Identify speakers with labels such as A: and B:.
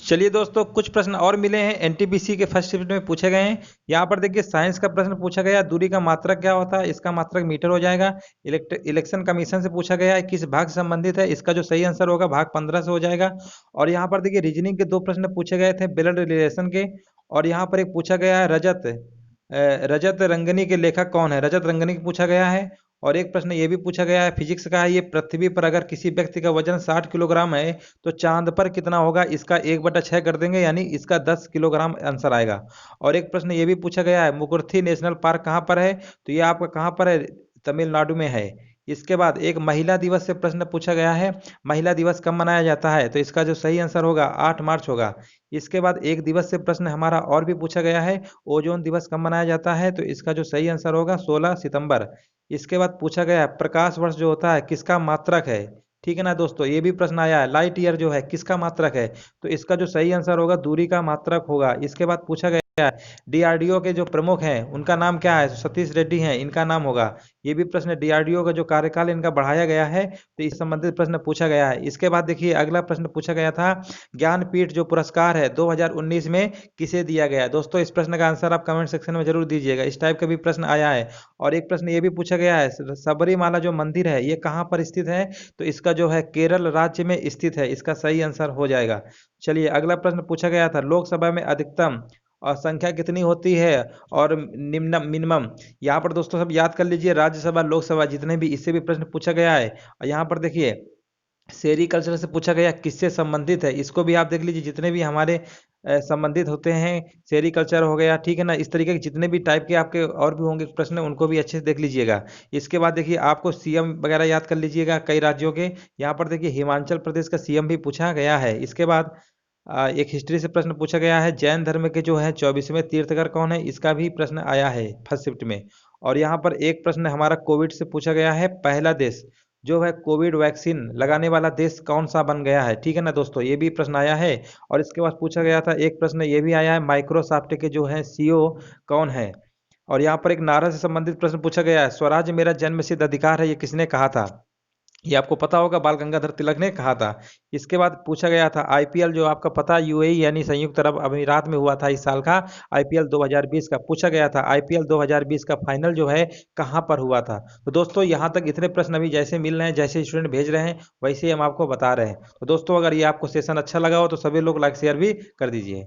A: चलिए दोस्तों, कुछ प्रश्न और मिले हैं एनटीपीसी के फर्स्ट शिफ्ट में पूछे गए हैं। यहाँ पर देखिए साइंस का प्रश्न पूछा गया, दूरी का मात्रक क्या होता है, इसका मात्रक मीटर हो जाएगा। इलेक्शन कमीशन से पूछा गया है किस भाग से संबंधित है, इसका जो सही आंसर होगा भाग 15 से हो जाएगा। और यहाँ पर देखिए रीजनिंग के दो प्रश्न पूछे गए थे ब्लड रिलेशन के। और यहाँ पर एक पूछा गया है रजत रंगनी के लेखक कौन है, रजत रंगनी की पूछा गया है। और एक प्रश्न ये भी पूछा गया है फिजिक्स का है, ये पृथ्वी पर अगर किसी व्यक्ति का वजन 60 किलोग्राम है तो चांद पर कितना होगा, इसका 1/6 कर देंगे, यानी इसका 10 किलोग्राम आंसर आएगा। और एक प्रश्न ये भी पूछा गया है मुकुर्थी नेशनल पार्क कहाँ पर है, तो ये आपका कहाँ पर है, तमिलनाडु में है। इसके बाद एक महिला दिवस से प्रश्न पूछा गया है, महिला दिवस कब मनाया जाता है, तो इसका जो सही आंसर होगा 8 मार्च होगा। इसके बाद एक दिवस से प्रश्न हमारा और भी पूछा गया है, ओजोन दिवस कब मनाया जाता है, तो इसका जो सही आंसर होगा 16 सितंबर। इसके बाद पूछा गया है प्रकाश वर्ष जो होता है किसका मात्रक है। ठीक है ना दोस्तों, ये भी प्रश्न आया है लाइट ईयर जो है किसका मात्रक है, तो इसका जो सही आंसर होगा दूरी का मात्रक होगा। इसके बाद पूछा गया है डीआरडीओ के जो प्रमुख हैं उनका नाम क्या है, सतीश रेड्डी हैं, इनका नाम होगा। ये भी प्रश्न डीआरडीओ का जो कार्यकाल इनका बढ़ाया गया है तो इस संबंधित प्रश्न पूछा गया है। इसके बाद देखिए अगला प्रश्न पूछा गया था ज्ञानपीठ जो पुरस्कार है 2019 में किसे दिया गया। दोस्तों इस प्रश्न का आंसर आप कमेंट सेक्शन में जरूर दीजिएगा, इस टाइप का भी प्रश्न आया है। और एक प्रश्न ये भी पूछा गया है सबरीमाला जो मंदिर है ये कहाँ पर स्थित है, तो इसका जो है केरल राज्य में स्थित है, इसका सही आंसर हो जाएगा। चलिए अगला प्रश्न पूछा गया था लोकसभा में अधिकतम और संख्या कितनी होती है और निम्न मिनिमम। यहाँ पर दोस्तों सब याद कर लीजिए, राज्यसभा लोकसभा जितने भी, इससे भी प्रश्न पूछा गया है। और यहाँ पर देखिए सेरिकल्चर से पूछा गया किससे संबंधित है, इसको भी आप देख लीजिए, जितने भी हमारे संबंधित होते हैं सेरिकल्चर हो गया, ठीक है ना, इस तरीके के जितने भी टाइप के आपके और भी होंगे प्रश्न उनको भी अच्छे से देख लीजिएगा। इसके बाद देखिए आपको सीएम वगैरह याद कर लीजिएगा कई राज्यों के। यहाँ पर देखिए हिमाचल प्रदेश का सीएम भी पूछा गया है। इसके बाद एक हिस्ट्री से प्रश्न पूछा गया है जैन धर्म के जो है 24वें तीर्थकर कौन है, इसका भी प्रश्न आया है फर्स्ट शिफ्ट में। और यहाँ पर एक प्रश्न हमारा कोविड से पूछा गया है पहला देश जो है कोविड वैक्सीन लगाने वाला देश कौन सा बन गया है, ठीक है ना दोस्तों, ये भी प्रश्न आया है। और इसके बाद पूछा गया था एक प्रश्न ये भी आया है माइक्रोसॉफ्ट के जो है सीईओ कौन है। और यहाँ पर एक नारा से संबंधित प्रश्न पूछा गया है स्वराज मेरा जन्मसिद्ध अधिकार है, ये किसने कहा था, ये आपको पता होगा बाल गंगाधर तिलक ने कहा था। इसके बाद पूछा गया था आईपीएल जो आपका पता यूएई यानी संयुक्त अरब अमीरात में हुआ था इस साल का आईपीएल 2020 का, पूछा गया था आईपीएल 2020 का फाइनल जो है कहाँ पर हुआ था। तो दोस्तों यहाँ तक इतने प्रश्न अभी जैसे मिल रहे हैं, जैसे स्टूडेंट भेज रहे हैं वैसे ही हम आपको बता रहे हैं। तो दोस्तों अगर ये आपको सेशन अच्छा लगा हो तो सभी लोग लाइक शेयर भी कर दीजिए।